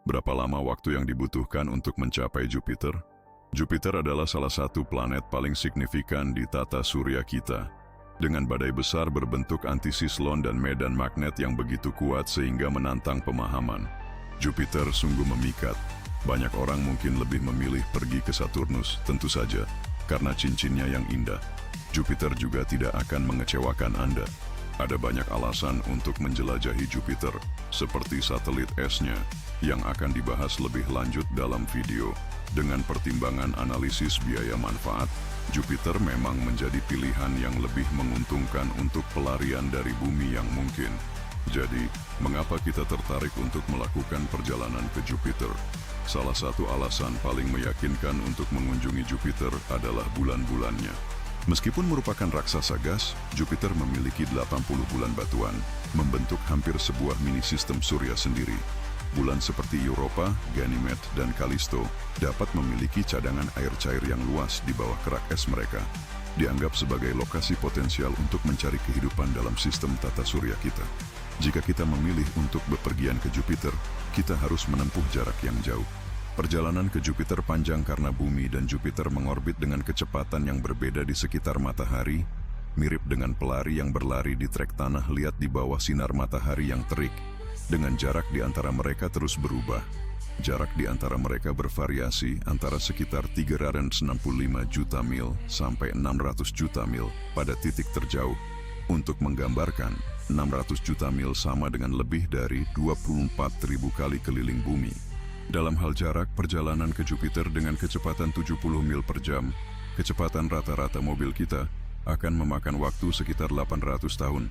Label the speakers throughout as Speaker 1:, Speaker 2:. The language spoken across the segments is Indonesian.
Speaker 1: Berapa lama waktu yang dibutuhkan untuk mencapai Jupiter? Jupiter adalah salah satu planet paling signifikan di tata surya kita. Dengan badai besar berbentuk antisiklon dan medan magnet yang begitu kuat sehingga menantang pemahaman. Jupiter sungguh memikat. Banyak orang mungkin lebih memilih pergi ke Saturnus, tentu saja, karena cincinnya yang indah. Jupiter juga tidak akan mengecewakan Anda. Ada banyak alasan untuk menjelajahi Jupiter, seperti satelit esnya, yang akan dibahas lebih lanjut dalam video. Dengan pertimbangan analisis biaya manfaat, Jupiter memang menjadi pilihan yang lebih menguntungkan untuk pelarian dari bumi yang mungkin. Jadi, mengapa kita tertarik untuk melakukan perjalanan ke Jupiter? Salah satu alasan paling meyakinkan untuk mengunjungi Jupiter adalah bulan-bulannya. Meskipun merupakan raksasa gas, Jupiter memiliki 80 bulan batuan, membentuk hampir sebuah mini sistem surya sendiri. Bulan seperti Europa, Ganymede, dan Callisto dapat memiliki cadangan air cair yang luas di bawah kerak es mereka. Dianggap sebagai lokasi potensial untuk mencari kehidupan dalam sistem tata surya kita. Jika kita memilih untuk bepergian ke Jupiter, kita harus menempuh jarak yang jauh. Perjalanan ke Jupiter panjang karena bumi dan Jupiter mengorbit dengan kecepatan yang berbeda di sekitar matahari, mirip dengan pelari yang berlari di trek tanah liat di bawah sinar matahari yang terik. Dengan jarak di antara mereka terus berubah. Jarak di antara mereka bervariasi antara sekitar 365 juta mil sampai 600 juta mil pada titik terjauh. Untuk menggambarkan, 600 juta mil sama dengan lebih dari 24.000 kali keliling bumi. Dalam hal jarak, perjalanan ke Jupiter dengan kecepatan 70 mil per jam, kecepatan rata-rata mobil kita akan memakan waktu sekitar 800 tahun.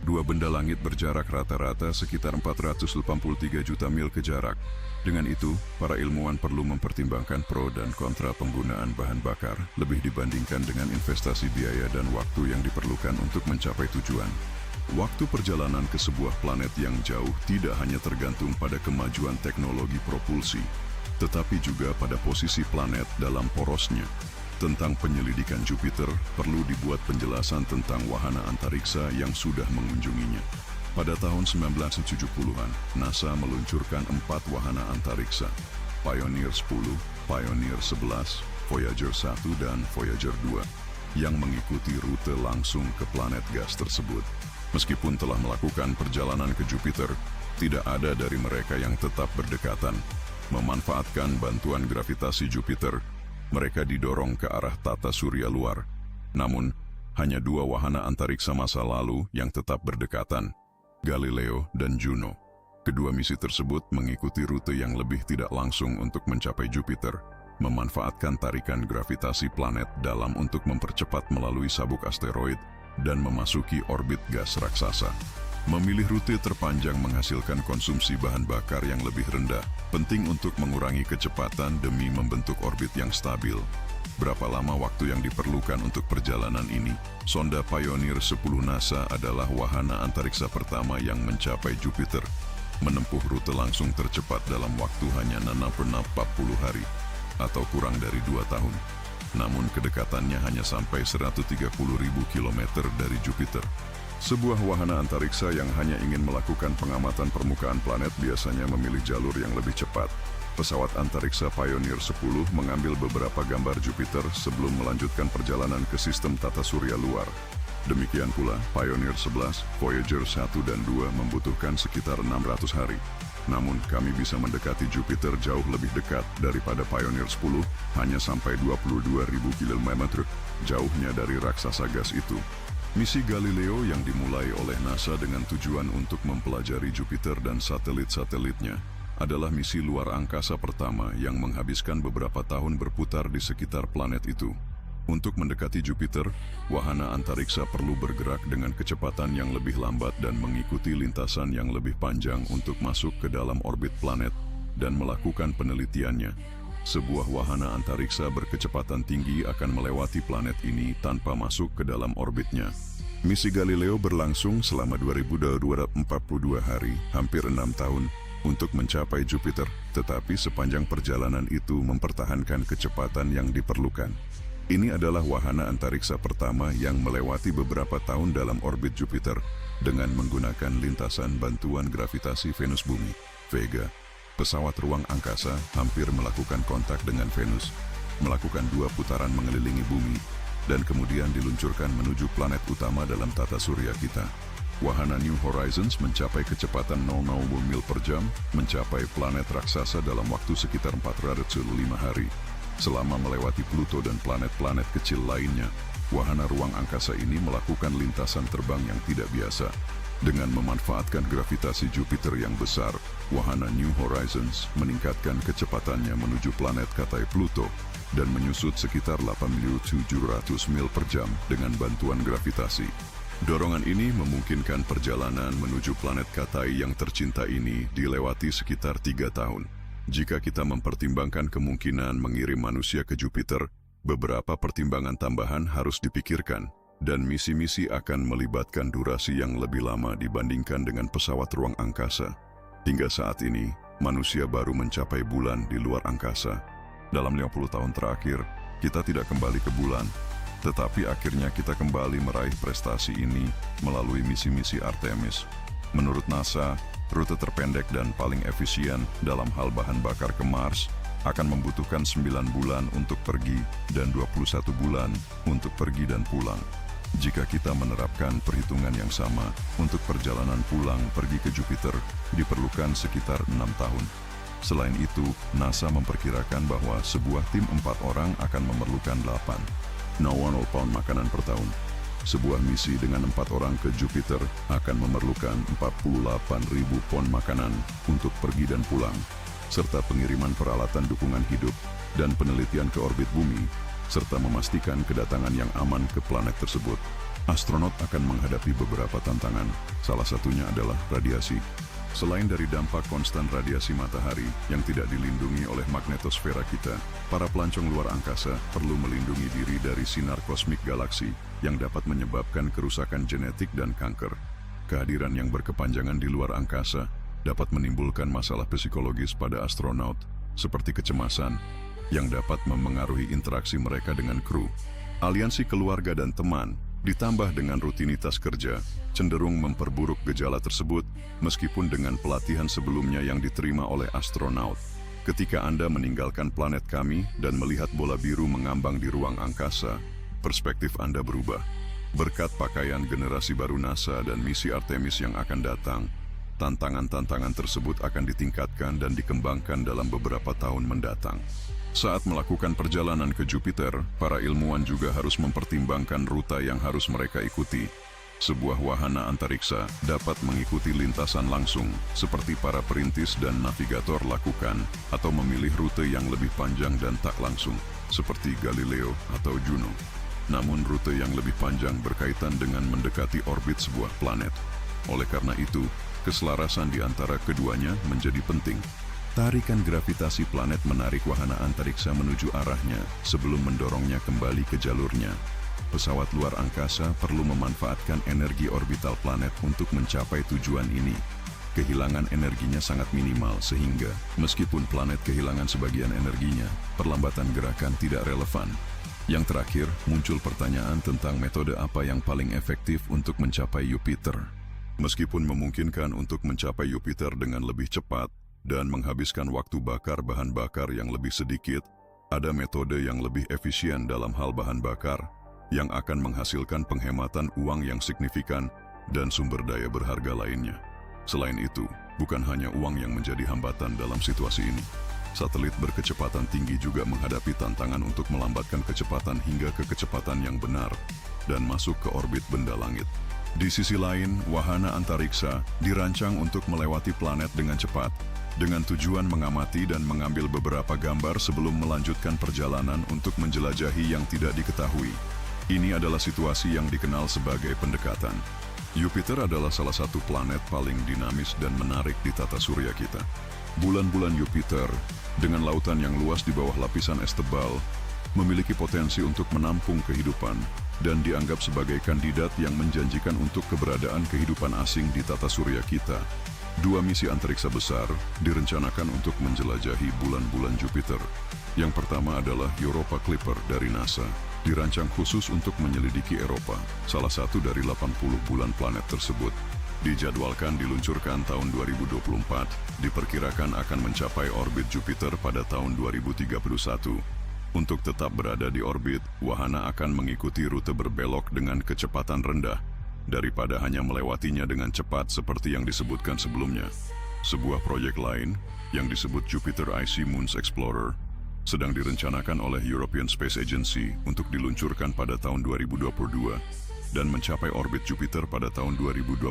Speaker 1: Dua benda langit berjarak rata-rata sekitar 483 juta mil ke jarak. Dengan itu, para ilmuwan perlu mempertimbangkan pro dan kontra penggunaan bahan bakar lebih dibandingkan dengan investasi biaya dan waktu yang diperlukan untuk mencapai tujuan. Waktu perjalanan ke sebuah planet yang jauh tidak hanya tergantung pada kemajuan teknologi propulsi, tetapi juga pada posisi planet dalam porosnya. Tentang penyelidikan Jupiter, perlu dibuat penjelasan tentang wahana antariksa yang sudah mengunjunginya. Pada tahun 1970-an, NASA meluncurkan 4 wahana antariksa, Pioneer 10, Pioneer 11, Voyager 1, dan Voyager 2, yang mengikuti rute langsung ke planet gas tersebut. Meskipun telah melakukan perjalanan ke Jupiter, tidak ada dari mereka yang tetap berdekatan. Memanfaatkan bantuan gravitasi Jupiter, mereka didorong ke arah tata surya luar. Namun, hanya 2 wahana antariksa masa lalu yang tetap berdekatan, Galileo dan Juno. Kedua misi tersebut mengikuti rute yang lebih tidak langsung untuk mencapai Jupiter, memanfaatkan tarikan gravitasi planet dalam untuk mempercepat melalui sabuk asteroid dan memasuki orbit gas raksasa. Memilih rute terpanjang menghasilkan konsumsi bahan bakar yang lebih rendah, penting untuk mengurangi kecepatan demi membentuk orbit yang stabil. Berapa lama waktu yang diperlukan untuk perjalanan ini? Sonda Pioneer 10 NASA adalah wahana antariksa pertama yang mencapai Jupiter, menempuh rute langsung tercepat dalam waktu hanya 40 hari, atau kurang dari 2 tahun. Namun kedekatannya hanya sampai 130.000 km dari Jupiter. Sebuah wahana antariksa yang hanya ingin melakukan pengamatan permukaan planet biasanya memilih jalur yang lebih cepat. Pesawat antariksa Pioneer 10 mengambil beberapa gambar Jupiter sebelum melanjutkan perjalanan ke sistem tata surya luar. Demikian pula, Pioneer 11, Voyager 1 dan 2 membutuhkan sekitar 600 hari. Namun, kami bisa mendekati Jupiter jauh lebih dekat daripada Pioneer 10, hanya sampai 22.000 km jauhnya dari raksasa gas itu. Misi Galileo yang dimulai oleh NASA dengan tujuan untuk mempelajari Jupiter dan satelit-satelitnya adalah misi luar angkasa pertama yang menghabiskan beberapa tahun berputar di sekitar planet itu. Untuk mendekati Jupiter, wahana antariksa perlu bergerak dengan kecepatan yang lebih lambat dan mengikuti lintasan yang lebih panjang untuk masuk ke dalam orbit planet dan melakukan penelitiannya. Sebuah wahana antariksa berkecepatan tinggi akan melewati planet ini tanpa masuk ke dalam orbitnya. Misi Galileo berlangsung selama 2.242 hari, hampir 6 tahun, untuk mencapai Jupiter, tetapi sepanjang perjalanan itu mempertahankan kecepatan yang diperlukan. Ini adalah wahana antariksa pertama yang melewati beberapa tahun dalam orbit Jupiter dengan menggunakan lintasan bantuan gravitasi Venus Bumi, Vega. pesawat ruang angkasa hampir melakukan kontak dengan Venus, melakukan 2 putaran mengelilingi bumi, dan kemudian diluncurkan menuju planet utama dalam tata surya kita. Wahana New Horizons mencapai kecepatan 0,0 mil per jam, mencapai planet raksasa dalam waktu sekitar 405 hari. Selama melewati Pluto dan planet-planet kecil lainnya, wahana ruang angkasa ini melakukan lintasan terbang yang tidak biasa. Dengan memanfaatkan gravitasi Jupiter yang besar, wahana New Horizons meningkatkan kecepatannya menuju planet Katai Pluto dan menyusut sekitar 8.700 mil per jam dengan bantuan gravitasi. Dorongan ini memungkinkan perjalanan menuju planet Katai yang tercinta ini dilewati sekitar 3 tahun. Jika kita mempertimbangkan kemungkinan mengirim manusia ke Jupiter, beberapa pertimbangan tambahan harus dipikirkan, dan misi-misi akan melibatkan durasi yang lebih lama dibandingkan dengan pesawat ruang angkasa. Hingga saat ini, manusia baru mencapai bulan di luar angkasa. Dalam 50 tahun terakhir, kita tidak kembali ke bulan, tetapi akhirnya kita kembali meraih prestasi ini melalui misi-misi Artemis. Menurut NASA, rute terpendek dan paling efisien dalam hal bahan bakar ke Mars akan membutuhkan 9 bulan untuk pergi dan 21 bulan untuk pergi dan pulang. Jika kita menerapkan perhitungan yang sama untuk perjalanan pulang pergi ke Jupiter, diperlukan sekitar 6 tahun. Selain itu, NASA memperkirakan bahwa sebuah tim 4 orang akan memerlukan 8,0 pound makanan per tahun. Sebuah misi dengan 4 orang ke Jupiter akan memerlukan 48.000 pound makanan untuk pergi dan pulang, serta pengiriman peralatan dukungan hidup dan penelitian ke orbit bumi, serta memastikan kedatangan yang aman ke planet tersebut. Astronot akan menghadapi beberapa tantangan, salah satunya adalah radiasi. Selain dari dampak konstan radiasi matahari yang tidak dilindungi oleh magnetosfera kita, para pelancong luar angkasa perlu melindungi diri dari sinar kosmik galaksi yang dapat menyebabkan kerusakan genetik dan kanker. Kehadiran yang berkepanjangan di luar angkasa dapat menimbulkan masalah psikologis pada astronot, seperti kecemasan, yang dapat memengaruhi interaksi mereka dengan kru. Aliansi keluarga dan teman, ditambah dengan rutinitas kerja, cenderung memperburuk gejala tersebut, meskipun dengan pelatihan sebelumnya yang diterima oleh astronaut. Ketika Anda meninggalkan planet kami dan melihat bola biru mengambang di ruang angkasa, perspektif Anda berubah. Berkat pakaian generasi baru NASA dan misi Artemis yang akan datang, tantangan-tantangan tersebut akan ditingkatkan dan dikembangkan dalam beberapa tahun mendatang. Saat melakukan perjalanan ke Jupiter, para ilmuwan juga harus mempertimbangkan rute yang harus mereka ikuti. Sebuah wahana antariksa dapat mengikuti lintasan langsung, seperti para perintis dan navigator lakukan, atau memilih rute yang lebih panjang dan tak langsung, seperti Galileo atau Juno. Namun rute yang lebih panjang berkaitan dengan mendekati orbit sebuah planet. Oleh karena itu, keselarasan di antara keduanya menjadi penting. Tarikan gravitasi planet menarik wahana antariksa menuju arahnya sebelum mendorongnya kembali ke jalurnya. Pesawat luar angkasa perlu memanfaatkan energi orbital planet untuk mencapai tujuan ini. Kehilangan energinya sangat minimal sehingga, meskipun planet kehilangan sebagian energinya, perlambatan gerakan tidak relevan. Yang terakhir, muncul pertanyaan tentang metode apa yang paling efektif untuk mencapai Jupiter. Meskipun memungkinkan untuk mencapai Jupiter dengan lebih cepat, dan menghabiskan waktu bakar bahan bakar yang lebih sedikit, ada metode yang lebih efisien dalam hal bahan bakar yang akan menghasilkan penghematan uang yang signifikan dan sumber daya berharga lainnya. Selain itu, bukan hanya uang yang menjadi hambatan dalam situasi ini. Satelit berkecepatan tinggi juga menghadapi tantangan untuk melambatkan kecepatan hingga ke kecepatan yang benar dan masuk ke orbit benda langit. Di sisi lain, wahana antariksa dirancang untuk melewati planet dengan cepat, dengan tujuan mengamati dan mengambil beberapa gambar sebelum melanjutkan perjalanan untuk menjelajahi yang tidak diketahui. Ini adalah situasi yang dikenal sebagai pendekatan. Jupiter adalah salah satu planet paling dinamis dan menarik di tata surya kita. Bulan-bulan Jupiter, dengan lautan yang luas di bawah lapisan es tebal, memiliki potensi untuk menampung kehidupan dan dianggap sebagai kandidat yang menjanjikan untuk keberadaan kehidupan asing di tata surya kita. 2 misi antariksa besar direncanakan untuk menjelajahi bulan-bulan Jupiter. Yang pertama adalah Europa Clipper dari NASA, dirancang khusus untuk menyelidiki Eropa, salah satu dari 80 bulan planet tersebut. Dijadwalkan diluncurkan tahun 2024, diperkirakan akan mencapai orbit Jupiter pada tahun 2031. Untuk tetap berada di orbit, wahana akan mengikuti rute berbelok dengan kecepatan rendah, daripada hanya melewatinya dengan cepat seperti yang disebutkan sebelumnya. Sebuah proyek lain, yang disebut Jupiter Icy Moons Explorer, sedang direncanakan oleh European Space Agency untuk diluncurkan pada tahun 2022 dan mencapai orbit Jupiter pada tahun 2029.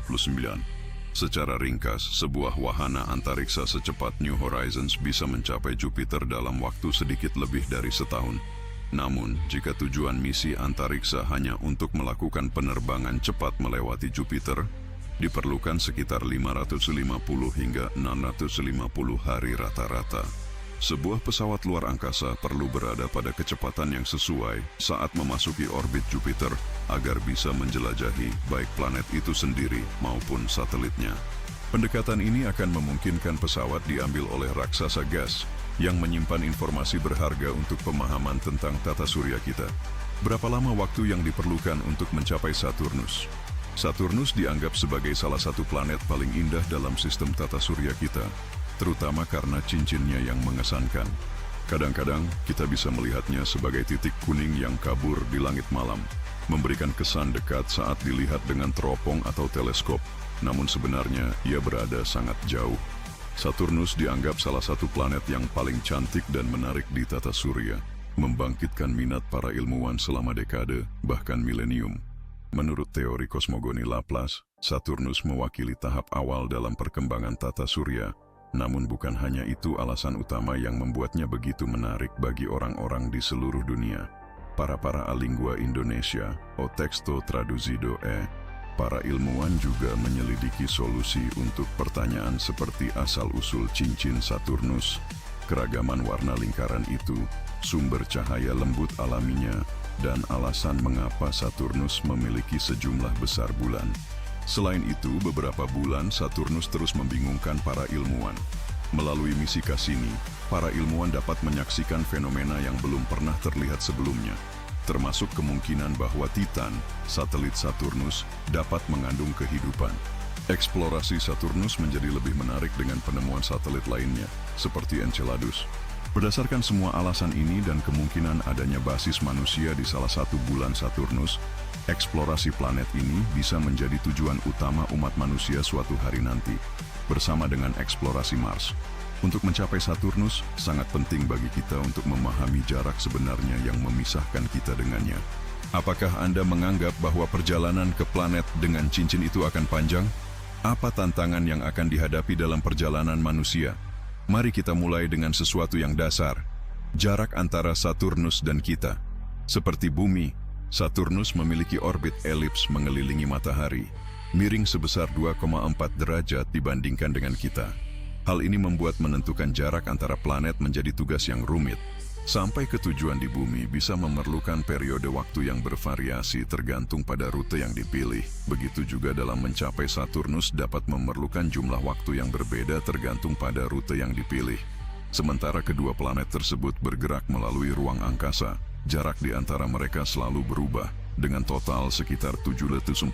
Speaker 1: Secara ringkas, sebuah wahana antariksa secepat New Horizons bisa mencapai Jupiter dalam waktu sedikit lebih dari setahun. Namun, jika tujuan misi antariksa hanya untuk melakukan penerbangan cepat melewati Jupiter, diperlukan sekitar 550 hingga 650 hari rata-rata. Sebuah pesawat luar angkasa perlu berada pada kecepatan yang sesuai saat memasuki orbit Jupiter agar bisa menjelajahi baik planet itu sendiri maupun satelitnya. Pendekatan ini akan memungkinkan pesawat diambil oleh raksasa gas yang menyimpan informasi berharga untuk pemahaman tentang tata surya kita. Berapa lama waktu yang diperlukan untuk mencapai Saturnus? Saturnus dianggap sebagai salah satu planet paling indah dalam sistem tata surya kita, terutama karena cincinnya yang mengesankan. Kadang-kadang kita bisa melihatnya sebagai titik kuning yang kabur di langit malam, memberikan kesan dekat saat dilihat dengan teropong atau teleskop, namun sebenarnya ia berada sangat jauh. Saturnus dianggap salah satu planet yang paling cantik dan menarik di tata surya, membangkitkan minat para ilmuwan selama dekade, bahkan milenium. Menurut teori kosmogoni Laplace, Saturnus mewakili tahap awal dalam perkembangan tata surya, namun bukan hanya itu alasan utama yang membuatnya begitu menarik bagi orang-orang di seluruh dunia. Para lingua Indonesia, o texto traduzido para ilmuwan juga menyelidiki solusi untuk pertanyaan seperti asal-usul cincin Saturnus, keragaman warna lingkaran itu, sumber cahaya lembut alaminya, dan alasan mengapa Saturnus memiliki sejumlah besar bulan. Selain itu, beberapa bulan Saturnus terus membingungkan para ilmuwan. Melalui misi Cassini, para ilmuwan dapat menyaksikan fenomena yang belum pernah terlihat sebelumnya, termasuk kemungkinan bahwa Titan, satelit Saturnus, dapat mengandung kehidupan. Eksplorasi Saturnus menjadi lebih menarik dengan penemuan satelit lainnya, seperti Enceladus. Berdasarkan semua alasan ini dan kemungkinan adanya basis manusia di salah satu bulan Saturnus, eksplorasi planet ini bisa menjadi tujuan utama umat manusia suatu hari nanti, bersama dengan eksplorasi Mars. Untuk mencapai Saturnus, sangat penting bagi kita untuk memahami jarak sebenarnya yang memisahkan kita dengannya. Apakah Anda menganggap bahwa perjalanan ke planet dengan cincin itu akan panjang? Apa tantangan yang akan dihadapi dalam perjalanan manusia? Mari kita mulai dengan sesuatu yang dasar. Jarak antara Saturnus dan kita. Seperti bumi, Saturnus memiliki orbit elips mengelilingi matahari, miring sebesar 2,4 derajat dibandingkan dengan kita. Hal ini membuat menentukan jarak antara planet menjadi tugas yang rumit. Sampai ke tujuan di bumi bisa memerlukan periode waktu yang bervariasi tergantung pada rute yang dipilih. Begitu juga dalam mencapai Saturnus dapat memerlukan jumlah waktu yang berbeda tergantung pada rute yang dipilih. Sementara kedua planet tersebut bergerak melalui ruang angkasa, jarak di antara mereka selalu berubah, dengan total sekitar 746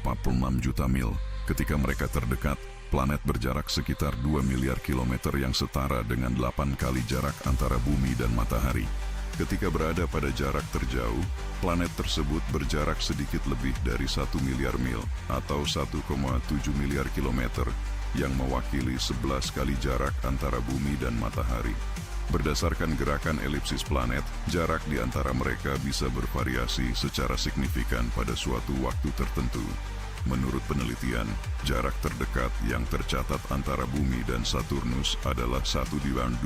Speaker 1: juta mil. Ketika mereka terdekat, planet berjarak sekitar 2 miliar kilometer yang setara dengan 8 kali jarak antara bumi dan matahari. Ketika berada pada jarak terjauh, planet tersebut berjarak sedikit lebih dari 1 miliar mil atau 1,7 miliar kilometer yang mewakili 11 kali jarak antara bumi dan matahari. Berdasarkan gerakan elipsis planet, jarak di antara mereka bisa bervariasi secara signifikan pada suatu waktu tertentu. Menurut penelitian, jarak terdekat yang tercatat antara bumi dan Saturnus adalah 1,201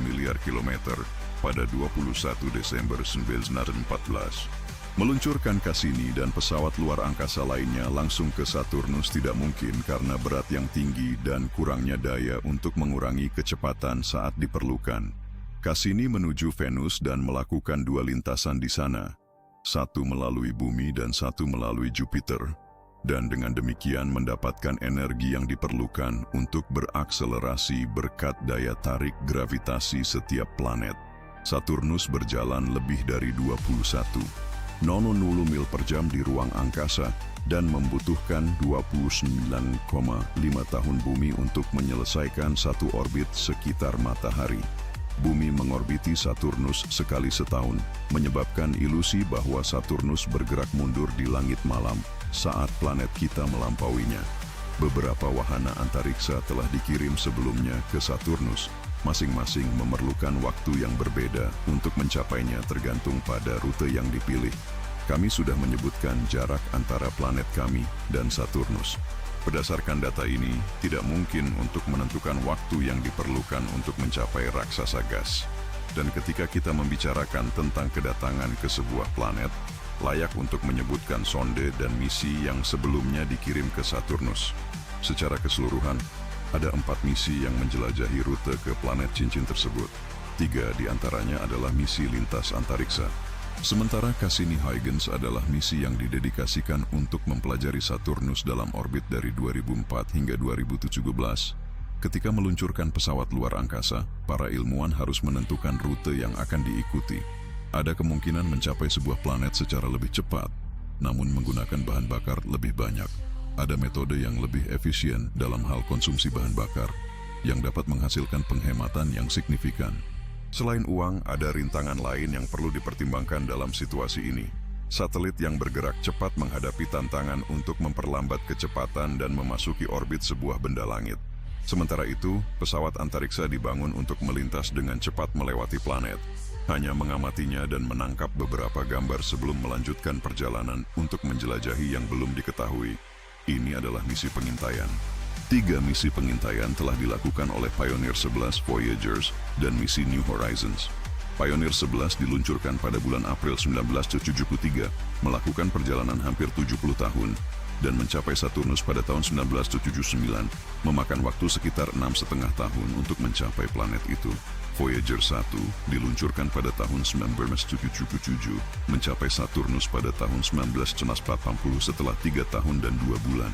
Speaker 1: miliar kilometer pada 21 Desember 1914. Meluncurkan Cassini dan pesawat luar angkasa lainnya langsung ke Saturnus tidak mungkin karena berat yang tinggi dan kurangnya daya untuk mengurangi kecepatan saat diperlukan. Cassini menuju Venus dan melakukan 2 lintasan di sana, satu melalui bumi dan satu melalui Jupiter, dan dengan demikian mendapatkan energi yang diperlukan untuk berakselerasi berkat daya tarik gravitasi setiap planet. Saturnus berjalan lebih dari 21 mil per jam di ruang angkasa dan membutuhkan 29,5 tahun bumi untuk menyelesaikan satu orbit sekitar matahari. Bumi mengorbiti Saturnus sekali setahun, menyebabkan ilusi bahwa Saturnus bergerak mundur di langit malam saat planet kita melampauinya. Beberapa wahana antariksa telah dikirim sebelumnya ke Saturnus, masing-masing memerlukan waktu yang berbeda untuk mencapainya tergantung pada rute yang dipilih. Kami sudah menyebutkan jarak antara planet kami dan Saturnus. Berdasarkan data ini, tidak mungkin untuk menentukan waktu yang diperlukan untuk mencapai raksasa gas. Dan ketika kita membicarakan tentang kedatangan ke sebuah planet, layak untuk menyebutkan sonde dan misi yang sebelumnya dikirim ke Saturnus. Secara keseluruhan, ada 4 misi yang menjelajahi rute ke planet cincin tersebut. 3 diantaranya adalah misi lintas antariksa. Sementara Cassini-Huygens adalah misi yang didedikasikan untuk mempelajari Saturnus dalam orbit dari 2004 hingga 2017. Ketika meluncurkan pesawat luar angkasa, para ilmuwan harus menentukan rute yang akan diikuti. Ada kemungkinan mencapai sebuah planet secara lebih cepat, namun menggunakan bahan bakar lebih banyak. Ada metode yang lebih efisien dalam hal konsumsi bahan bakar, yang dapat menghasilkan penghematan yang signifikan. Selain uang, ada rintangan lain yang perlu dipertimbangkan dalam situasi ini. Satelit yang bergerak cepat menghadapi tantangan untuk memperlambat kecepatan dan memasuki orbit sebuah benda langit. Sementara itu, pesawat antariksa dibangun untuk melintas dengan cepat melewati planet. Hanya mengamatinya dan menangkap beberapa gambar sebelum melanjutkan perjalanan untuk menjelajahi yang belum diketahui. Ini adalah misi pengintaian. 3 misi pengintaian telah dilakukan oleh Pioneer 11 Voyagers dan misi New Horizons. Pioneer 11 diluncurkan pada bulan April 1973, melakukan perjalanan hampir 70 tahun, dan mencapai Saturnus pada tahun 1979, memakan waktu sekitar 6,5 tahun untuk mencapai planet itu. Voyager 1 diluncurkan pada tahun 1977, mencapai Saturnus pada tahun 1980 setelah 3 tahun dan 2 bulan.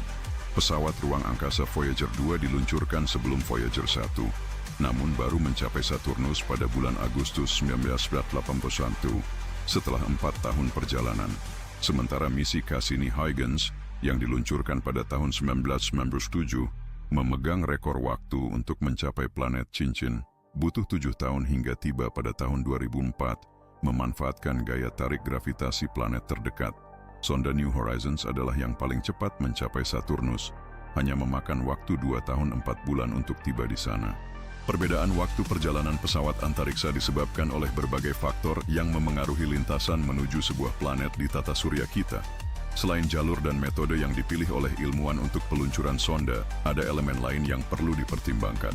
Speaker 1: Pesawat ruang angkasa Voyager 2 diluncurkan sebelum Voyager 1, namun baru mencapai Saturnus pada bulan Agustus 1981, setelah 4 tahun perjalanan. Sementara misi Cassini-Huygens yang diluncurkan pada tahun 1997, memegang rekor waktu untuk mencapai planet cincin. Butuh 7 tahun hingga tiba pada tahun 2004, memanfaatkan gaya tarik gravitasi planet terdekat. Sonda New Horizons adalah yang paling cepat mencapai Saturnus, hanya memakan waktu 2 tahun 4 bulan untuk tiba di sana. Perbedaan waktu perjalanan pesawat antariksa disebabkan oleh berbagai faktor yang memengaruhi lintasan menuju sebuah planet di tata surya kita. Selain jalur dan metode yang dipilih oleh ilmuwan untuk peluncuran sonda, ada elemen lain yang perlu dipertimbangkan.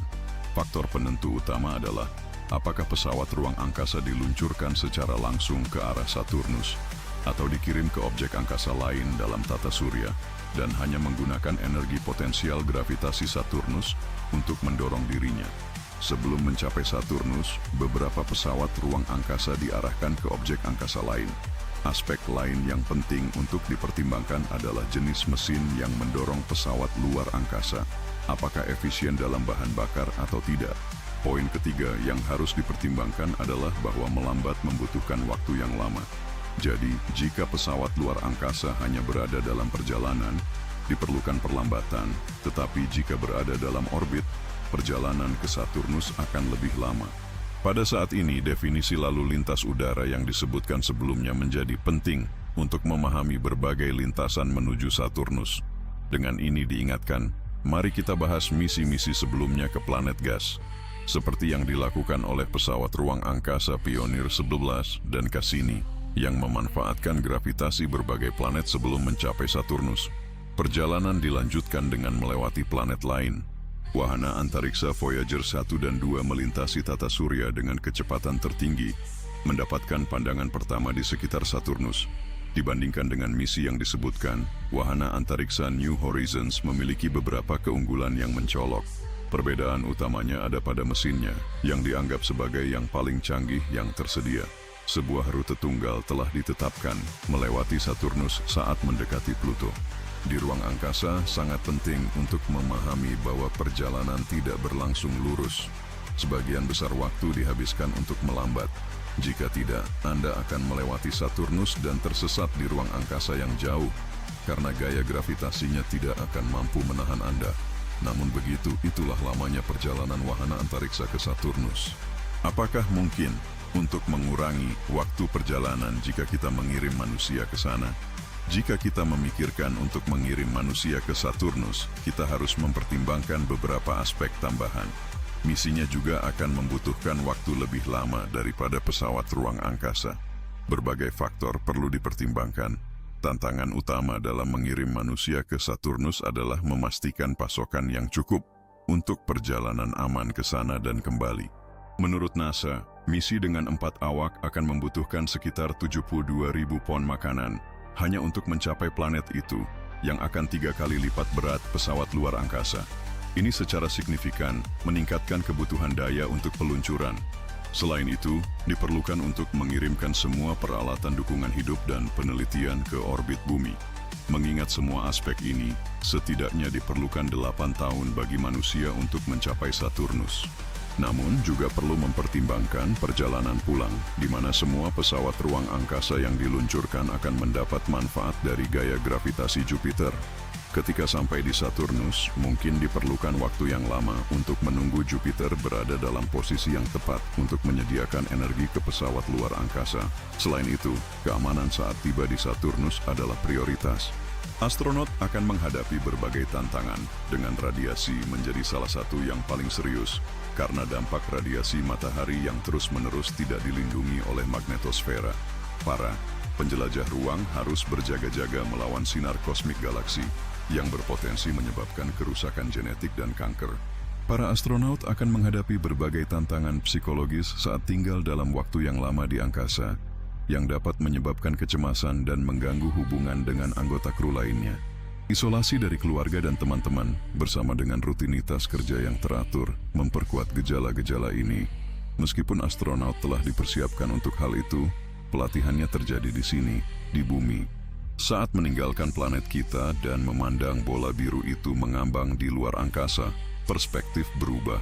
Speaker 1: Faktor penentu utama adalah apakah pesawat ruang angkasa diluncurkan secara langsung ke arah Saturnus, atau dikirim ke objek angkasa lain dalam tata surya, dan hanya menggunakan energi potensial gravitasi Saturnus untuk mendorong dirinya. Sebelum mencapai Saturnus, beberapa pesawat ruang angkasa diarahkan ke objek angkasa lain. Aspek lain yang penting untuk dipertimbangkan adalah jenis mesin yang mendorong pesawat luar angkasa, apakah efisien dalam bahan bakar atau tidak. Poin ketiga yang harus dipertimbangkan adalah bahwa melambat membutuhkan waktu yang lama. Jadi, jika pesawat luar angkasa hanya berada dalam perjalanan, diperlukan perlambatan, tetapi jika berada dalam orbit, perjalanan ke Saturnus akan lebih lama. Pada saat ini, definisi lalu lintas udara yang disebutkan sebelumnya menjadi penting untuk memahami berbagai lintasan menuju Saturnus. Dengan ini diingatkan, mari kita bahas misi-misi sebelumnya ke planet gas, seperti yang dilakukan oleh pesawat ruang angkasa Pioneer 11 dan Cassini, yang memanfaatkan gravitasi berbagai planet sebelum mencapai Saturnus. Perjalanan dilanjutkan dengan melewati planet lain. Wahana antariksa Voyager 1 dan 2 melintasi tata surya dengan kecepatan tertinggi, mendapatkan pandangan pertama di sekitar Saturnus. Dibandingkan dengan misi yang disebutkan, wahana antariksa New Horizons memiliki beberapa keunggulan yang mencolok. Perbedaan utamanya ada pada mesinnya, yang dianggap sebagai yang paling canggih yang tersedia. Sebuah rute tunggal telah ditetapkan melewati Saturnus saat mendekati Pluto. Di ruang angkasa sangat penting untuk memahami bahwa perjalanan tidak berlangsung lurus. Sebagian besar waktu dihabiskan untuk melambat. Jika tidak, Anda akan melewati Saturnus dan tersesat di ruang angkasa yang jauh, karena gaya gravitasinya tidak akan mampu menahan Anda. Namun begitu, itulah lamanya perjalanan wahana antariksa ke Saturnus. Apakah mungkin untuk mengurangi waktu perjalanan jika kita mengirim manusia ke sana? Jika kita memikirkan untuk mengirim manusia ke Saturnus, kita harus mempertimbangkan beberapa aspek tambahan. Misinya juga akan membutuhkan waktu lebih lama daripada pesawat ruang angkasa. Berbagai faktor perlu dipertimbangkan. Tantangan utama dalam mengirim manusia ke Saturnus adalah memastikan pasokan yang cukup untuk perjalanan aman ke sana dan kembali. Menurut NASA, misi dengan 4 awak akan membutuhkan sekitar 72.000 pon makanan hanya untuk mencapai planet itu, yang akan 3 kali lipat berat pesawat luar angkasa. Ini secara signifikan meningkatkan kebutuhan daya untuk peluncuran. Selain itu, diperlukan untuk mengirimkan semua peralatan dukungan hidup dan penelitian ke orbit bumi. Mengingat semua aspek ini, setidaknya diperlukan 8 tahun bagi manusia untuk mencapai Saturnus. Namun juga perlu mempertimbangkan perjalanan pulang, di mana semua pesawat ruang angkasa yang diluncurkan akan mendapat manfaat dari gaya gravitasi Jupiter. Ketika sampai di Saturnus, mungkin diperlukan waktu yang lama untuk menunggu Jupiter berada dalam posisi yang tepat untuk menyediakan energi ke pesawat luar angkasa. Selain itu, keamanan saat tiba di Saturnus adalah prioritas. Astronot akan menghadapi berbagai tantangan, dengan radiasi menjadi salah satu yang paling serius, karena dampak radiasi matahari yang terus-menerus tidak dilindungi oleh magnetosfera. Para penjelajah ruang harus berjaga-jaga melawan sinar kosmik galaksi, yang berpotensi menyebabkan kerusakan genetik dan kanker. Para astronaut akan menghadapi berbagai tantangan psikologis saat tinggal dalam waktu yang lama di angkasa, yang dapat menyebabkan kecemasan dan mengganggu hubungan dengan anggota kru lainnya. Isolasi dari keluarga dan teman-teman, bersama dengan rutinitas kerja yang teratur, memperkuat gejala-gejala ini. Meskipun astronot telah dipersiapkan untuk hal itu, pelatihannya terjadi di sini, di bumi. Saat meninggalkan planet kita dan memandang bola biru itu mengambang di luar angkasa, perspektif berubah.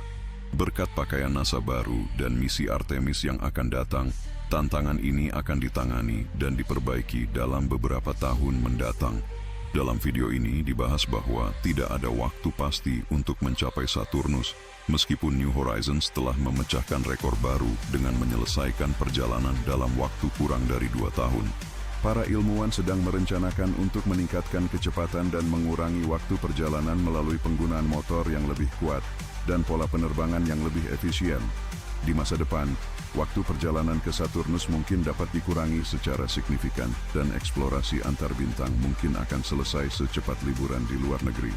Speaker 1: Berkat pakaian NASA baru dan misi Artemis yang akan datang, tantangan ini akan ditangani dan diperbaiki dalam beberapa tahun mendatang. Dalam video ini dibahas bahwa tidak ada waktu pasti untuk mencapai Saturnus, meskipun New Horizons telah memecahkan rekor baru dengan menyelesaikan perjalanan dalam waktu kurang dari 2 tahun. Para ilmuwan sedang merencanakan untuk meningkatkan kecepatan dan mengurangi waktu perjalanan melalui penggunaan motor yang lebih kuat dan pola penerbangan yang lebih efisien. Di masa depan, waktu perjalanan ke Saturnus mungkin dapat dikurangi secara signifikan dan eksplorasi antar bintang mungkin akan selesai secepat liburan di luar negeri.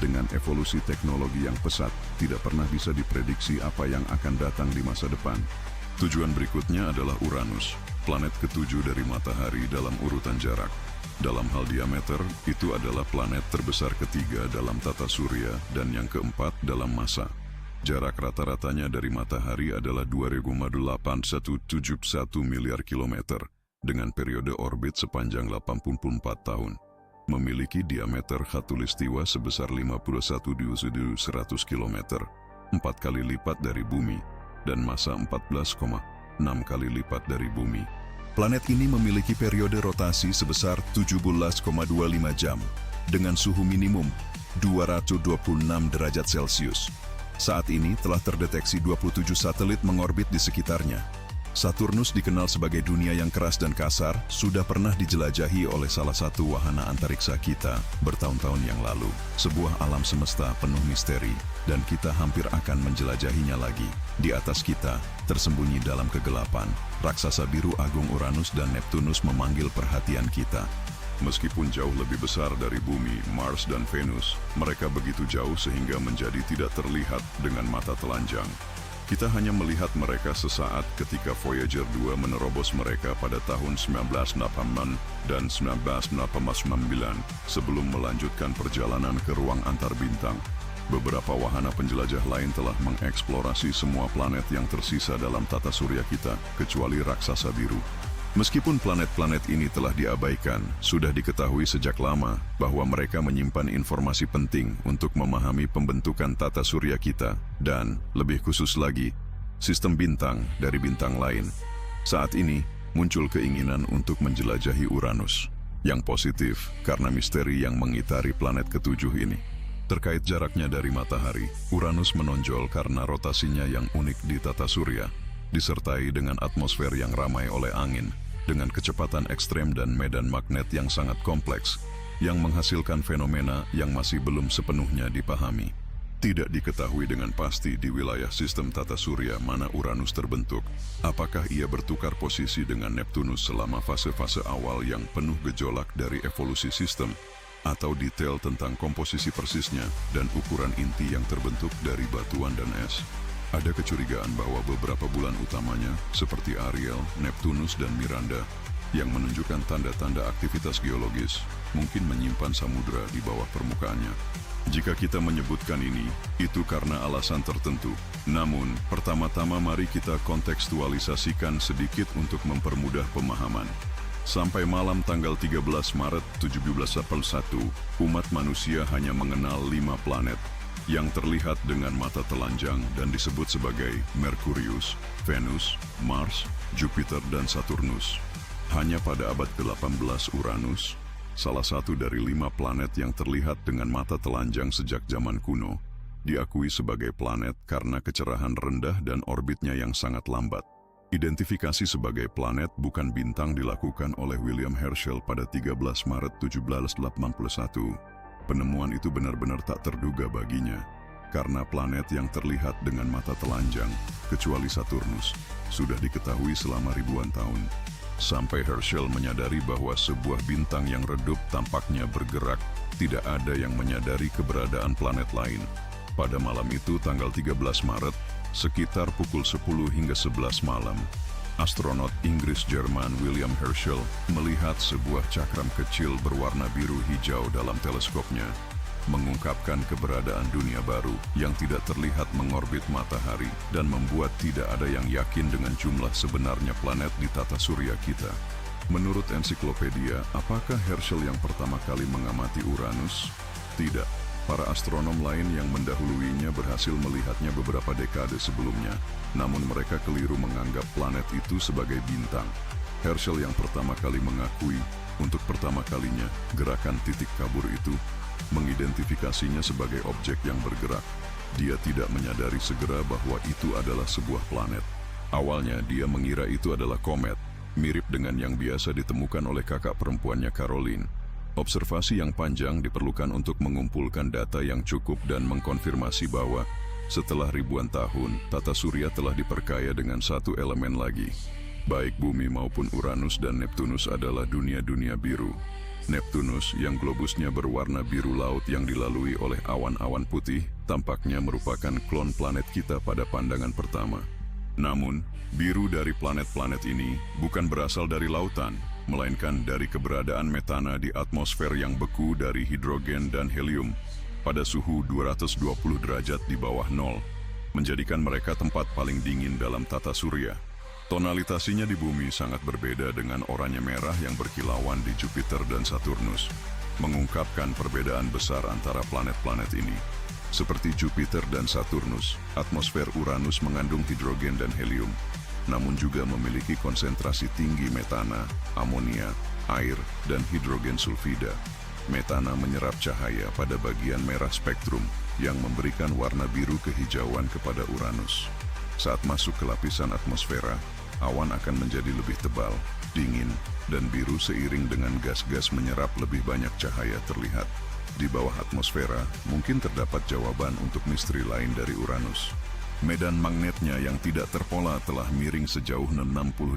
Speaker 1: Dengan evolusi teknologi yang pesat, tidak pernah bisa diprediksi apa yang akan datang di masa depan. Tujuan berikutnya adalah Uranus, planet ketujuh dari matahari dalam urutan jarak. Dalam hal diameter, itu adalah planet terbesar ketiga dalam tata surya dan yang keempat dalam massa. Jarak rata-ratanya dari matahari adalah 2,8171 miliar kilometer, dengan periode orbit sepanjang 84 tahun. Memiliki diameter khatulistiwa sebesar 51,100 kilometer, 4 kali lipat dari bumi, dan massa 14,6 kali lipat dari bumi. Planet ini memiliki periode rotasi sebesar 17,25 jam, dengan suhu minimum 226 derajat Celcius. Saat ini telah terdeteksi 27 satelit mengorbit di sekitarnya. Saturnus dikenal sebagai dunia yang keras dan kasar, sudah pernah dijelajahi oleh salah satu wahana antariksa kita bertahun-tahun yang lalu. Sebuah alam semesta penuh misteri, dan kita hampir akan menjelajahinya lagi. Di atas kita, tersembunyi dalam kegelapan, raksasa biru agung Uranus dan Neptunus memanggil perhatian kita. Meskipun jauh lebih besar dari bumi, Mars dan Venus, mereka begitu jauh sehingga menjadi tidak terlihat dengan mata telanjang. Kita hanya melihat mereka sesaat ketika Voyager 2 menerobos mereka pada tahun 1986 dan 1989 sebelum melanjutkan perjalanan ke ruang antar bintang. Beberapa wahana penjelajah lain telah mengeksplorasi semua planet yang tersisa dalam tata surya kita, kecuali raksasa biru. Meskipun planet-planet ini telah diabaikan, sudah diketahui sejak lama bahwa mereka menyimpan informasi penting untuk memahami pembentukan tata surya kita dan, lebih khusus lagi, sistem bintang dari bintang lain. Saat ini, muncul keinginan untuk menjelajahi Uranus. Yang positif, karena misteri yang mengitari planet ketujuh ini. Terkait jaraknya dari matahari, Uranus menonjol karena rotasinya yang unik di tata surya, disertai dengan atmosfer yang ramai oleh angin, dengan kecepatan ekstrem dan medan magnet yang sangat kompleks, yang menghasilkan fenomena yang masih belum sepenuhnya dipahami. Tidak diketahui dengan pasti di wilayah sistem tata surya mana Uranus terbentuk. Apakah ia bertukar posisi dengan Neptunus selama fase-fase awal yang penuh gejolak dari evolusi sistem, atau detail tentang komposisi persisnya dan ukuran inti yang terbentuk dari batuan dan es. Ada kecurigaan bahwa beberapa bulan utamanya, seperti Ariel, Neptunus, dan Miranda, yang menunjukkan tanda-tanda aktivitas geologis, mungkin menyimpan samudra di bawah permukaannya. Jika kita menyebutkan ini, itu karena alasan tertentu. Namun, pertama-tama mari kita kontekstualisasikan sedikit untuk mempermudah pemahaman. Sampai malam tanggal 13 Maret 1781, umat manusia hanya mengenal 5 planet yang terlihat dengan mata telanjang dan disebut sebagai Merkurius, Venus, Mars, Jupiter, dan Saturnus. Hanya pada abad ke-18 Uranus, salah satu dari 5 planet yang terlihat dengan mata telanjang sejak zaman kuno, diakui sebagai planet karena kecerahan rendah dan orbitnya yang sangat lambat. Identifikasi sebagai planet bukan bintang dilakukan oleh William Herschel pada 13 Maret 1781. Penemuan itu benar-benar tak terduga baginya, karena planet yang terlihat dengan mata telanjang, kecuali Saturnus, sudah diketahui selama ribuan tahun. Sampai Herschel menyadari bahwa sebuah bintang yang redup tampaknya bergerak, tidak ada yang menyadari keberadaan planet lain. Pada malam itu, tanggal 13 Maret, sekitar pukul 10 hingga 11 malam, astronot Inggris-Jerman William Herschel melihat sebuah cakram kecil berwarna biru hijau dalam teleskopnya, mengungkapkan keberadaan dunia baru yang tidak terlihat mengorbit matahari dan membuat tidak ada yang yakin dengan jumlah sebenarnya planet di tata surya kita. Menurut ensiklopedia, apakah Herschel yang pertama kali mengamati Uranus? Tidak. Para astronom lain yang mendahuluinya berhasil melihatnya beberapa dekade sebelumnya, namun mereka keliru menganggap planet itu sebagai bintang. Herschel yang pertama kali mengakui, untuk pertama kalinya, gerakan titik kabur itu, mengidentifikasinya sebagai objek yang bergerak. Dia tidak menyadari segera bahwa itu adalah sebuah planet. Awalnya dia mengira itu adalah komet, mirip dengan yang biasa ditemukan oleh kakak perempuannya Caroline. Observasi yang panjang diperlukan untuk mengumpulkan data yang cukup dan mengkonfirmasi bahwa setelah ribuan tahun, tata surya telah diperkaya dengan satu elemen lagi. Baik bumi maupun Uranus dan Neptunus adalah dunia-dunia biru. Neptunus, yang globusnya berwarna biru laut yang dilalui oleh awan-awan putih, tampaknya merupakan klon planet kita pada pandangan pertama. Namun, biru dari planet-planet ini bukan berasal dari lautan, melainkan dari keberadaan metana di atmosfer yang beku dari hidrogen dan helium pada suhu 220 derajat di bawah nol, menjadikan mereka tempat paling dingin dalam tata surya. Tonalitasinya di bumi sangat berbeda dengan oranye merah yang berkilauan di Jupiter dan Saturnus, mengungkapkan perbedaan besar antara planet-planet ini. Seperti Jupiter dan Saturnus, atmosfer Uranus mengandung hidrogen dan helium, namun juga memiliki konsentrasi tinggi metana, amonia, air, dan hidrogen sulfida. Metana menyerap cahaya pada bagian merah spektrum yang memberikan warna biru kehijauan kepada Uranus. Saat masuk ke lapisan atmosfera, awan akan menjadi lebih tebal, dingin, dan biru seiring dengan gas-gas menyerap lebih banyak cahaya terlihat. Di bawah atmosfera, mungkin terdapat jawaban untuk misteri lain dari Uranus. Medan magnetnya yang tidak terpola telah miring sejauh 60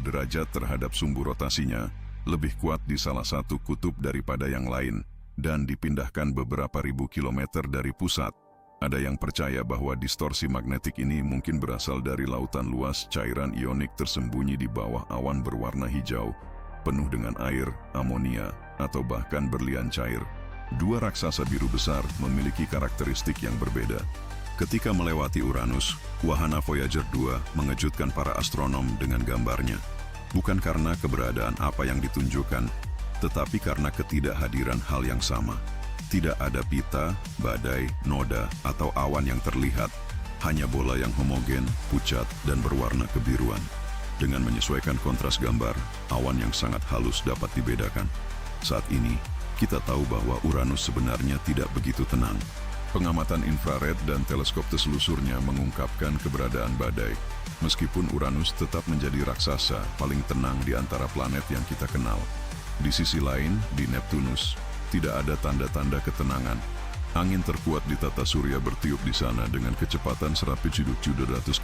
Speaker 1: derajat terhadap sumbu rotasinya, lebih kuat di salah satu kutub daripada yang lain, dan dipindahkan beberapa ribu kilometer dari pusat. Ada yang percaya bahwa distorsi magnetik ini mungkin berasal dari lautan luas cairan ionik tersembunyi di bawah awan berwarna hijau, penuh dengan air, amonia, atau bahkan berlian cair. Dua raksasa biru besar memiliki karakteristik yang berbeda. Ketika melewati Uranus, wahana Voyager 2 mengejutkan para astronom dengan gambarnya. Bukan karena keberadaan apa yang ditunjukkan, tetapi karena ketidakhadiran hal yang sama. Tidak ada pita, badai, noda, atau awan yang terlihat, hanya bola yang homogen, pucat, dan berwarna kebiruan. Dengan menyesuaikan kontras gambar, awan yang sangat halus dapat dibedakan. Saat ini, kita tahu bahwa Uranus sebenarnya tidak begitu tenang. Pengamatan infrared dan teleskop teselusurnya mengungkapkan keberadaan badai. Meskipun Uranus tetap menjadi raksasa paling tenang di antara planet yang kita kenal. Di sisi lain, di Neptunus, tidak ada tanda-tanda ketenangan. Angin terkuat di tata surya bertiup di sana dengan kecepatan 1.700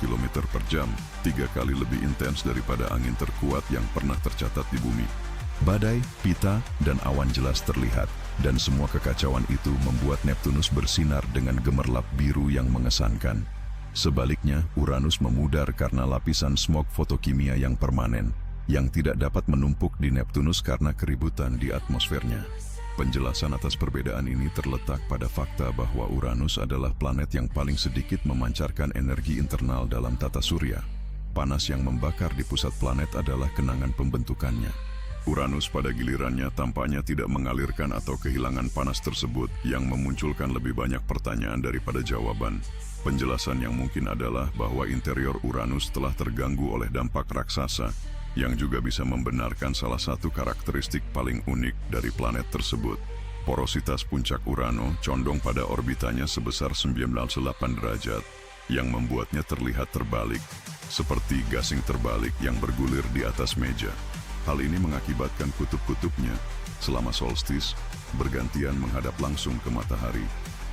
Speaker 1: km per jam, 3 kali lebih intens daripada angin terkuat yang pernah tercatat di bumi. Badai, pita, dan awan jelas terlihat, dan semua kekacauan itu membuat Neptunus bersinar dengan gemerlap biru yang mengesankan. Sebaliknya, Uranus memudar karena lapisan smog fotokimia yang permanen, yang tidak dapat menumpuk di Neptunus karena keributan di atmosfernya. Penjelasan atas perbedaan ini terletak pada fakta bahwa Uranus adalah planet yang paling sedikit memancarkan energi internal dalam tata surya. Panas yang membakar di pusat planet adalah kenangan pembentukannya. Uranus pada gilirannya tampaknya tidak mengalirkan atau kehilangan panas tersebut yang memunculkan lebih banyak pertanyaan daripada jawaban. Penjelasan yang mungkin adalah bahwa interior Uranus telah terganggu oleh dampak raksasa, yang juga bisa membenarkan salah satu karakteristik paling unik dari planet tersebut. Porositas puncak Urano condong pada orbitanya sebesar 98 derajat, yang membuatnya terlihat terbalik, seperti gasing terbalik yang bergulir di atas meja. Hal ini mengakibatkan kutub-kutubnya selama solstis bergantian menghadap langsung ke matahari,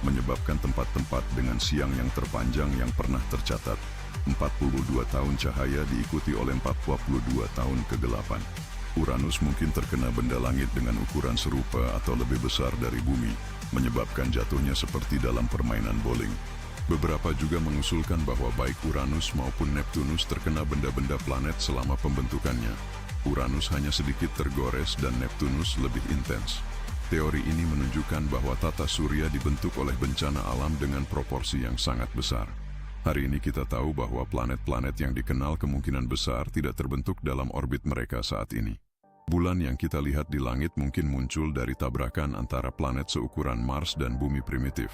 Speaker 1: menyebabkan tempat-tempat dengan siang yang terpanjang yang pernah tercatat. 42 tahun cahaya diikuti oleh 42 tahun kegelapan. Uranus mungkin terkena benda langit dengan ukuran serupa atau lebih besar dari bumi, menyebabkan jatuhnya seperti dalam permainan bowling. Beberapa juga mengusulkan bahwa baik Uranus maupun Neptunus terkena benda-benda planet selama pembentukannya. Uranus hanya sedikit tergores dan Neptunus lebih intens. Teori ini menunjukkan bahwa tata surya dibentuk oleh bencana alam dengan proporsi yang sangat besar. Hari ini kita tahu bahwa planet-planet yang dikenal kemungkinan besar tidak terbentuk dalam orbit mereka saat ini. Bulan yang kita lihat di langit mungkin muncul dari tabrakan antara planet seukuran Mars dan bumi primitif.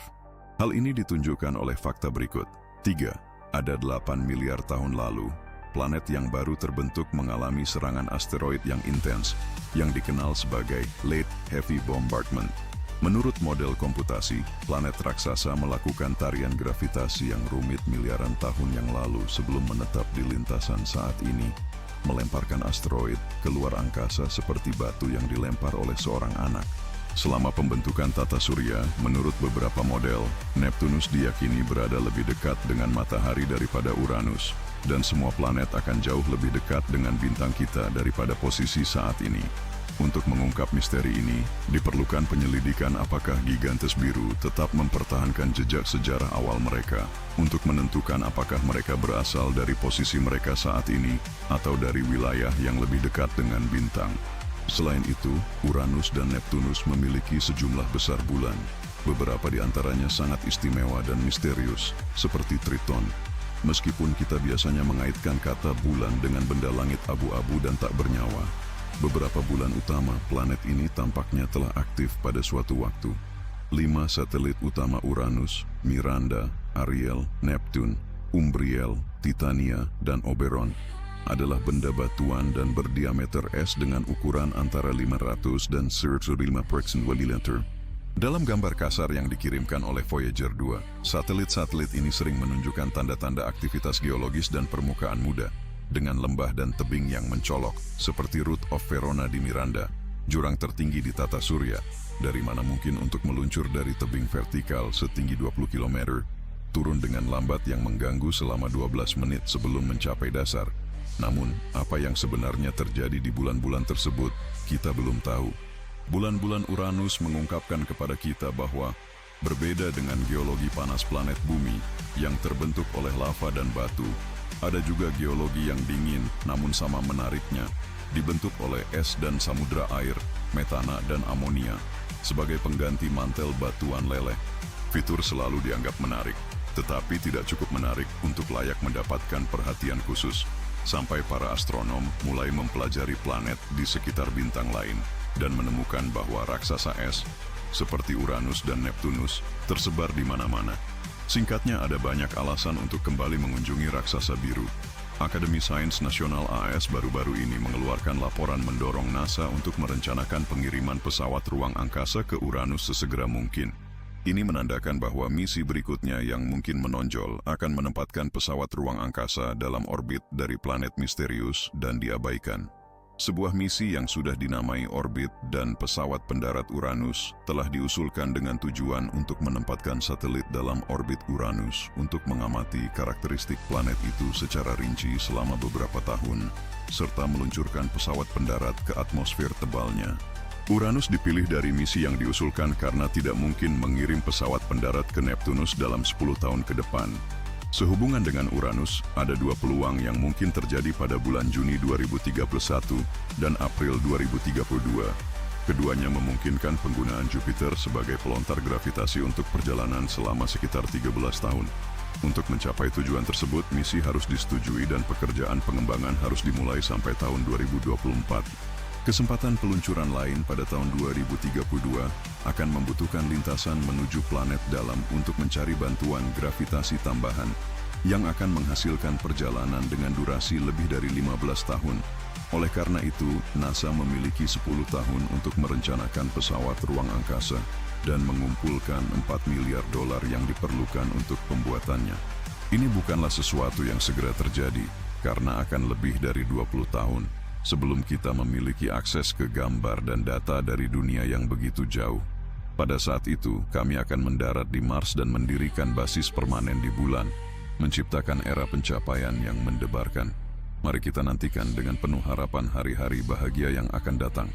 Speaker 1: Hal ini ditunjukkan oleh fakta berikut. 3. Ada 8 miliar tahun lalu, planet yang baru terbentuk mengalami serangan asteroid yang intens, yang dikenal sebagai Late Heavy Bombardment. Menurut model komputasi, planet raksasa melakukan tarian gravitasi yang rumit miliaran tahun yang lalu sebelum menetap di lintasan saat ini, melemparkan asteroid keluar angkasa seperti batu yang dilempar oleh seorang anak. Selama pembentukan tata surya, menurut beberapa model, Neptunus diyakini berada lebih dekat dengan matahari daripada Uranus, dan semua planet akan jauh lebih dekat dengan bintang kita daripada posisi saat ini. Untuk mengungkap misteri ini, diperlukan penyelidikan apakah gigantes biru tetap mempertahankan jejak sejarah awal mereka, untuk menentukan apakah mereka berasal dari posisi mereka saat ini, atau dari wilayah yang lebih dekat dengan bintang. Selain itu, Uranus dan Neptunus memiliki sejumlah besar bulan. Beberapa di antaranya sangat istimewa dan misterius, seperti Triton. Meskipun kita biasanya mengaitkan kata bulan dengan benda langit abu-abu dan tak bernyawa, beberapa bulan utama planet ini tampaknya telah aktif pada suatu waktu. 5 satelit utama Uranus, Miranda, Ariel, Neptune, Umbriel, Titania, dan Oberon adalah benda batuan dan berdiameter es dengan ukuran antara 500 dan 105 mm. Dalam gambar kasar yang dikirimkan oleh Voyager 2, satelit-satelit ini sering menunjukkan tanda-tanda aktivitas geologis dan permukaan muda, dengan lembah dan tebing yang mencolok, seperti Root of Verona di Miranda, jurang tertinggi di tata surya, dari mana mungkin untuk meluncur dari tebing vertikal setinggi 20 km, turun dengan lambat yang mengganggu selama 12 menit sebelum mencapai dasar. Namun, apa yang sebenarnya terjadi di bulan-bulan tersebut, kita belum tahu. Bulan-bulan Uranus mengungkapkan kepada kita bahwa, berbeda dengan geologi panas planet bumi yang terbentuk oleh lava dan batu, ada juga geologi yang dingin namun sama menariknya, dibentuk oleh es dan samudra air, metana dan amonia, sebagai pengganti mantel batuan leleh. Fitur selalu dianggap menarik, tetapi tidak cukup menarik untuk layak mendapatkan perhatian khusus, sampai para astronom mulai mempelajari planet di sekitar bintang lain dan menemukan bahwa raksasa es, seperti Uranus dan Neptunus, tersebar di mana-mana. Singkatnya, ada banyak alasan untuk kembali mengunjungi raksasa biru. Akademi Sains Nasional AS baru-baru ini mengeluarkan laporan mendorong NASA untuk merencanakan pengiriman pesawat ruang angkasa ke Uranus sesegera mungkin. Ini menandakan bahwa misi berikutnya yang mungkin menonjol akan menempatkan pesawat ruang angkasa dalam orbit dari planet misterius dan diabaikan. Sebuah misi yang sudah dinamai Orbit dan pesawat pendarat Uranus telah diusulkan dengan tujuan untuk menempatkan satelit dalam orbit Uranus untuk mengamati karakteristik planet itu secara rinci selama beberapa tahun, serta meluncurkan pesawat pendarat ke atmosfer tebalnya. Uranus dipilih dari misi yang diusulkan karena tidak mungkin mengirim pesawat pendarat ke Neptunus dalam 10 tahun ke depan. Sehubungan dengan Uranus, ada dua peluang yang mungkin terjadi pada bulan Juni 2031 dan April 2032. Keduanya memungkinkan penggunaan Jupiter sebagai pelontar gravitasi untuk perjalanan selama sekitar 13 tahun. Untuk mencapai tujuan tersebut, misi harus disetujui dan pekerjaan pengembangan harus dimulai sampai tahun 2024. Kesempatan peluncuran lain pada tahun 2032 akan membutuhkan lintasan menuju planet dalam untuk mencari bantuan gravitasi tambahan yang akan menghasilkan perjalanan dengan durasi lebih dari 15 tahun. Oleh karena itu, NASA memiliki 10 tahun untuk merencanakan pesawat ruang angkasa dan mengumpulkan $4 miliar yang diperlukan untuk pembuatannya. Ini bukanlah sesuatu yang segera terjadi, karena akan lebih dari 20 tahun. Sebelum kita memiliki akses ke gambar dan data dari dunia yang begitu jauh. Pada saat itu, kami akan mendarat di Mars dan mendirikan basis permanen di bulan, menciptakan era pencapaian yang mendebarkan. Mari kita nantikan dengan penuh harapan hari-hari bahagia yang akan datang.